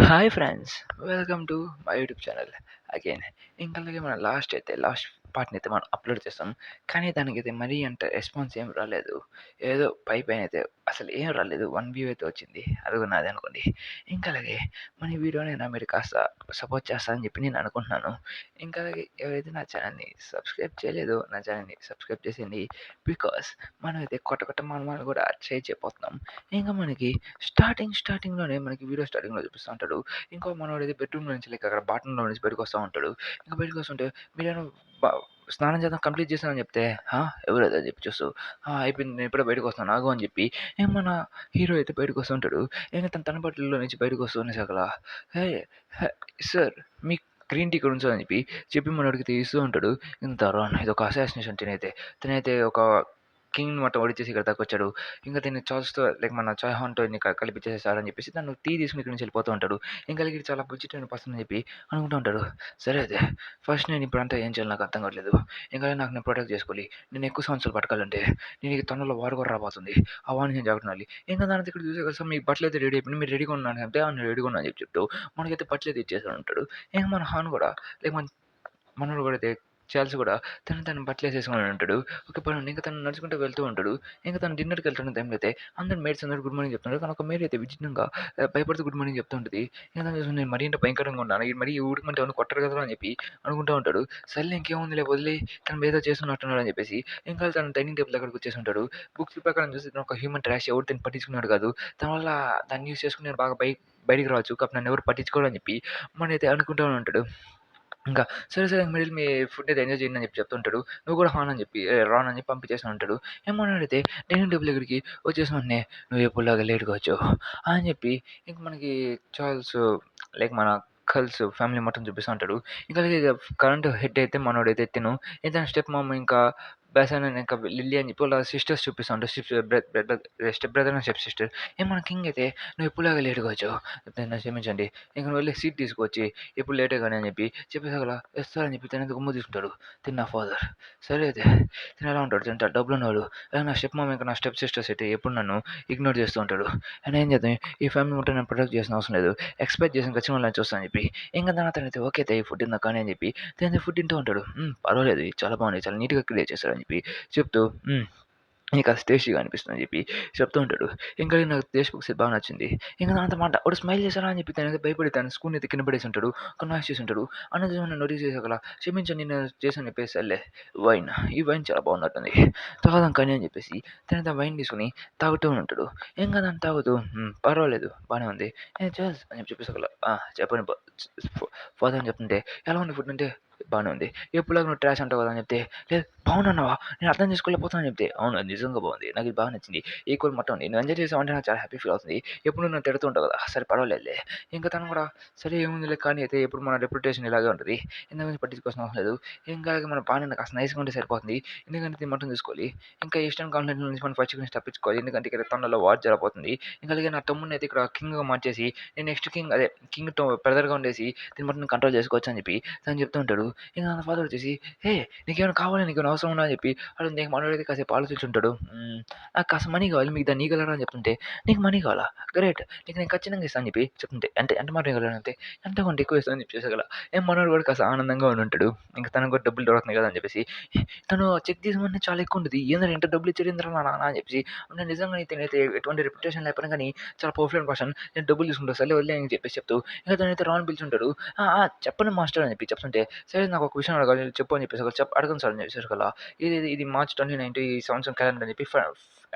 Hi friends, welcome to my YouTube channel again. ఇంకా అలాగే మన లాస్ట్ పార్ట్ని అయితే మనం అప్లోడ్ చేస్తాం. కానీ దానికైతే మరీ అంత రెస్పాన్స్ ఏం రాలేదు. ఏదో పైన అయితే అసలు ఏం రాలేదు. 1 వ్యూ అయితే వచ్చింది. అది కూడా నాదే అనుకోండి. ఇంకా అలాగే మన ఈ వీడియోనైనా మీరు కాస్త సపోర్ట్ చేస్తారని చెప్పి నేను అనుకుంటున్నాను. ఇంకా అలాగే ఎవరైతే నా ఛానల్ని సబ్స్క్రైబ్ చేయలేదో నా ఛానల్ని సబ్స్క్రైబ్ చేసేయండి. బికాస్ మనమైతే కొత్త మనమాలు కూడా షేర్ చేయబోతున్నాం. ఇంకా మనకి స్టార్టింగ్‌లోనే మనకి వీడియో స్టార్టింగ్‌లో చూపిస్తా ఉంటాడు. ఇంకో మనోడైతే బెడ్‌రూమ్‌లో నుంచి లైక్ అక్కడ బాత్రూమ్‌లో నుంచి బయటకొస్తా ఉంటాడు. ఇంక బయటకొస్తుంటే మీరేమో బ స్నానం చేద్దాం కంప్లీట్ చేశానని చెప్తే, ఎవరది అని చెప్పి చూస్తూ, అయిపోయింది నేను ఇప్పుడే బయటకొస్తున్నాను ఆగు అని చెప్పి మన హీరో అయితే బయటకొస్తుంటాడు. ఇంక తన బట్టల్లో నుంచి బయటకొస్తూ అనేసరికల్లా, హే హే సార్ మీకు గ్రీన్ టీ ఇక్కడ ఉంచు అని చెప్పి మనోడికి ఇస్తూ ఉంటాడు. ఇంత దారుణం ఇదొక అసాసినేషన్ తినైతే ఒక కింగ్‌ని మొత్తం ఓడించేసి ఇక్కడ దాకా వచ్చాడు. ఇంక దీన్ని చార్ల్స్‌తో లైక్ మన చాయ్ హాన్‌తో ఇన్ని కలిపిచ్చేసేసారని చెప్పేసి తను టీ తీసుకొని ఇక్కడి నుంచి వెళ్ళిపోతూ ఉంటాడు. ఇంకా వీడు చాలా బుజ్జిటైన పర్సన్ అని చెప్పి అనుకుంటూ ఉంటాడు. సరే అయితే ఫస్ట్ నేను ఇప్పుడంతా ఏం చేయాలో నాకు అర్థం కావట్లేదు. ఇంకా నాకు నేను ప్రొటెక్ట్ చేసుకోవాలి. నేను ఎక్కువ సంవత్సరాలు బతకాలంటే నేను ఈ తొందరలో వార్ కూడా రాబోతుంది. ఆ వార్‌ని నేను జాగ్రత్తగా ఉండాలి. ఇంకా దాని ఇక్కడ చూసేసరికి మీ బట్టలైతే రెడీ అయిపోయినాయి. మీరు రెడీగా ఉన్నాను అంటే నేను రెడీగా ఉన్నా అని చెప్పి చెప్తూ మనకైతే బట్టలైతే ఇచ్చేసాడు ఉంటాడు. ఇంక మన హాన్ కూడా లైక్ మనోడు కూడా అయితే చార్ల్స్ కూడా తను బట్టలేసేసుకొని ఉంటాడు. ఓకే పనుంది. ఇంక తను నడుచుకుంటూ వెళ్తూ ఉంటాడు. ఇంక తను డిన్నర్‌కి వెళ్తున్న టైంలో అయితే అందరూ మేట్స్ అందరూ గుడ్ మార్నింగ్ చెప్తుంటారు. కానీ ఒక మేడ్ అయితే విచిత్రంగా భయపడుతూ గుడ్ మార్నింగ్ చెప్తూ ఉంటది. ఇంక తను చూసి నేను మరీ ఇంత భయంకరంగా ఉన్నానా? ఈడు మరీ ఊరుకుంటే ఏమన్నా కొట్టరు కదరా అని చెప్పి అనుకుంటూ ఉంటాడు. సర్లే ఇంకేముందిలే వదిలేయి తను ఏదో చేస్తున్నట్టున్నాడు అని చెప్పేసి ఇంకా తను డైనింగ్ టేబుల్ దగ్గర కూర్చేసి ఉంటాడు. బుక్స్ ప్రకారం చూస్తే తను ఒక హ్యూమన్ ట్రాష్ ఎవరు దీన్ని పట్టించుకున్నాడు కాదు. దానివల్ల దాన్ని యూజ్ చేసుకొని నేను బాగా బయటికి రావచ్చు. కాకపోతే నన్ను ఎవరు పట్టించుకోరు అని చెప్పి మనైతే అనుకుంటూ ఉంటాడు. ఇంకా సరే మిడిల్ మీ ఫుడ్ అయితే ఎంజాయ్ చేయండి అని చెప్పి చెప్తుంటాడు. నువ్వు కూడా హాన్ అని చెప్పి రాన్ అని చెప్పి పంపించేసి ఉంటాడు. ఏమన్నాడైతే డైనింగ్ టేబుల్ దగ్గరికి వచ్చేసిన వెంటనే నువ్వు ఎప్పుడులాగా లేట్‌గా వచ్చావు అని చెప్పి ఇంక మనకి చార్ల్స్ లైక్ మన కల్స్ ఫ్యామిలీ మొత్తం చూపిస్తా ఉంటాడు. ఇంకా అలాగే కరెంట్ హెడ్ అయితే మనోడైతే తిను ఇతని స్టెప్ మామ్ ఇంకా బెసాన్ ఇంకా లిల్లీ అని చెప్పి వాళ్ళ సిస్టర్స్ చూపిస్తా ఉంటారు. Step brother and step sister. మన కింగ్ అయితే నువ్వు ఎప్పుడులాగా లేట్‌గా వచ్చావు. నన్ను క్షమించండి. ఇంక నువ్వు వెళ్ళి సీట్ తీసుకొచ్చి ఇప్పుడు లేటే గాని అని చెప్పి చెప్పేసగల ఇస్తా అని చెప్పి తనైతే గుమ్మ తీసుకుంటాడు. తిను నా ఫాదర్. సరే అయితే తిను ఎలా ఉంటాడు తింటాడు డబ్బులున్నవాడు. అలాగే నా స్టెప్ మామ్ ఇంకా నా స్టెప్ సిస్టర్స్ అయితే ఎప్పుడు నన్ను ఇగ్నోర్ చేస్తూ ఉంటాడు. అయినా ఏం చేద్దాం ఈ ఫ్యామిలీ మొత్తం నేను ప్రొటెక్ట్ చేయాల్సిన అవసరం లేదు. ఎక్స్‌పెక్ట్ చేసిన ఖచ్చితంగా వాళ్ళని చూస్తానని చెప్పి ఇంక దాని తనైతే ఓకే ఈ ఫుడ్ ఇందాక కానీ అని చెప్పి తినైతే ఫుడ్ తింటూ ఉంటాడు. పర్వాలేదు ఇది చాలా బాగుంది. చాలా నీట్‌గా క్రియేట్ చేశారని చెప్పి చెప్తూ నీకు అది టేస్టీగా అనిపిస్తుందని చెప్పి చెప్తూ ఉంటాడు. ఇంకా నాకు టేస్ట్ బుక్స్ బాగా నచ్చింది. ఇంక దాంతో మాట వాడు స్మైల్ చేశారా అని చెప్పి తనైతే భయపడి తన స్పూన్ అయితే కింద పడేసి ఉంటాడు. ఒక నాయిస్ చేసి ఉంటాడు. అన్నది నన్ను నోటీస్ చేసాకలా క్షమించండి నేను చేశాను చెప్పేసి సర్లే వైన్ ఈ వైన్ చాలా బాగున్నట్టుంది. తాగుదాం కానీ అని చెప్పేసి తనైతే వైన్ తీసుకొని తాగుతూ ఉంటాడు. ఇంకా దాన్ని తాగుతూ పర్వాలేదు బాగానే ఉంది. చేస్ అని చెప్పేసి చెప్పండి ఫాదర్ అని చెప్తుంటే ఎలా ఉంది ఫుడ్ అంటే బాగానే ఉంది. ఎప్పుడులాగా నువ్వు ట్రాష్ అంటావు కదా అని చెప్తే లేదు బాగున్నావా నేను అర్థం చేసుకోలేకపోతున్నాను చెప్తే అవును అది నిజంగా బాగుంది. నాకు ఇది బాగా నచ్చింది. ఈక్వల్ మొత్తం ఉంది. నువ్వు ఎంజాయ్ చేసావంటే నాకు చాలా హ్యాపీ ఫీల్ అవుతుంది. ఎప్పుడు నన్ను తిడుతూ ఉంటావు కదా! సరే పర్వాలేదులే. ఇంకా తను కూడా సరే ఏముందిలే కానీ అయితే ఎప్పుడు మన రెప్యుటేషన్ ఇలాగే ఉంటది. ఇందు గురించి పట్టించుకోవాల్సిన అవసరం లేదు. ఇంకా అలాగే మన పానీని కాస్త నైస్‌గా ఉంటే సరిపోతుంది. ఎందుకంటే దీన్ని మొత్తం చూసుకోవాలి. ఇంకా ఈస్టర్న్ కాంటినెంట్ నుంచి మనం ఫస్ట్ నుంచి తప్పించుకోవాలి. ఎందుకంటే ఇక్కడ తొందరలో వార్ జరగబోతుంది. ఇంకా అలాగే నా తమ్ముడినైతే ఇక్కడ కింగ్‌గా మార్చేసి నేను నెక్స్ట్ కింగ్ అదే కింగ్‌తో బ్రదర్‌గా ఉండేసి దీన్ని మొత్తం కంట్రోల్ చేసుకోవచ్చు అని చెప్పి తను చెప్తూ ఉంటాడు. ఇంక నా ఫాదర్ వచ్చేసి "హే! నీకేమైనా కావాలా? నీకేమైనా అవసరం ఉందా?" అని చెప్పి అడుగుతే మనోడైతే కాసేపు ఆలోచించుంటాడు. నాకు కాస్త మనీ కావాలి. మీకు దాన్ని ఇయ్యగలరా అని చెప్తుంటే, "నీకు మనీ కావాలా? గ్రేట్. నీకు నేను ఖచ్చితంగా ఇస్తా" అని చెప్పి చెప్తుంటే, "అంటే ఎంత మాట ఇవ్వగలనంటే, ఎంతో కొంత ఎక్కువ ఇస్తా" అని చెప్పి చేసేగల. మనోడు కూడా కాస్త ఆనందంగా ఉండుంటాడు. ఇంక తనకు కూడా డబ్బులు దొరుకుతున్నాయి కదా అని చెప్పేసి, తను చెక్ తీసిమంటే చాలా ఎక్కువ ఉంటది. "ఏందిరా ఇంత డబ్బులు ఇచ్చారు ఏందిరా మా నాన్న" అని చెప్పేసి, "నేను నిజంగా ఇతనైతే ఎటువంటి రెప్యుటేషన్ లేకపోయినా గానీ చాలా పవర్‌ఫుల్ పర్సన్. నేను డబ్బులు తీసుకుంటా సర్లే వదిలేయ్" అని చెప్పేసి చెప్తూ, ఇంక తనైతే రాన్ పిలిచుంటాడు. చెప్పండి మాస్టర్" అని చెప్పి చెప్తుంటే, "సరే నాకు ఒక విషయం అడగాలి చెప్పు" అని చెప్పేసి అడగండి సార్ అని చెప్పేసరికల్లా, ఇది మార్చ్ 29 ఈ సంవత్సరం క్యాలెండర్ అని చెప్పి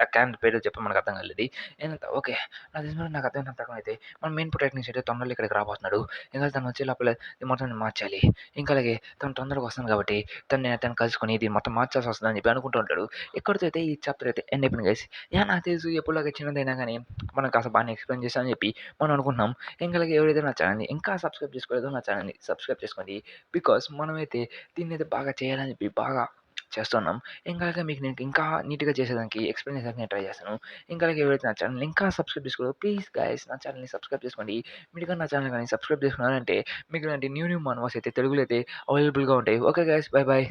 క్యాలెండర్ పేరు చెప్పి మనకు అర్థం కాలేదు. ఏందంటే ఓకే. నాకు అర్థమైనంత ప్రకారం అయితే మన మెయిన్ ప్రొటాగనిస్ట్ అయితే తొందరలో ఇక్కడికి రాబోతున్నాడు. ఇంకా తను వచ్చే లోపల ఇది మొత్తం మార్చాలి. ఇంకా అలాగే తను తొందరగా వస్తుంది కాబట్టి తను కలుసుకొని ఇది మొత్తం మార్చాల్సి వస్తుందని చెప్పి అనుకుంటూ ఉంటాడు. ఇక్కడితో అయితే ఈ చాప్టర్ అయితే ఎండ్ అయిపోయింది గైస్. నాకు తెలుసు ఎప్పుడులాగా చిన్నదైనా కానీ మనం కాస్త బాగానే ఎక్స్‌ప్లెయిన్ చేశామని చెప్పి మనం అనుకుంటున్నాం. ఇంకా అలాగే ఎవరైతే నా ఛానెల్‌ని ఇంకా సబ్స్క్రైబ్ చేసుకోలేదో నా ఛానెల్‌ని సబ్స్క్రైబ్ చేసుకోండి. బికాజ్ మనమైతే దీన్నైతే బాగా చేయాలని చెప్పి బాగా చేస్తున్నాం. ఇంకా అలాగే మీకు నేను ఇంకా నీట్‌గా చేసేదానికి ఎక్స్‌ప్లెయిన్ చేసేదానికి నేను ట్రై చేస్తాను. ఇంకా అలాగే ఎవరైతే నా ఛానెల్‌ని ఇంకా సబ్స్క్రైబ్ చేసుకోలేదో ప్లీజ్ గైస్ నా ఛానెల్‌ని సబ్స్క్రైబ్ చేసుకోండి. మీరు గాని నా ఛానెల్ గాని సబ్స్క్రైబ్ చేసుకున్నారంటే మీకు ఇలాంటి న్యూ మనవాస్ అయితే తెలుగులో అయితే అవైలబుల్‌గా ఉంటాయి. Okay guys bye by.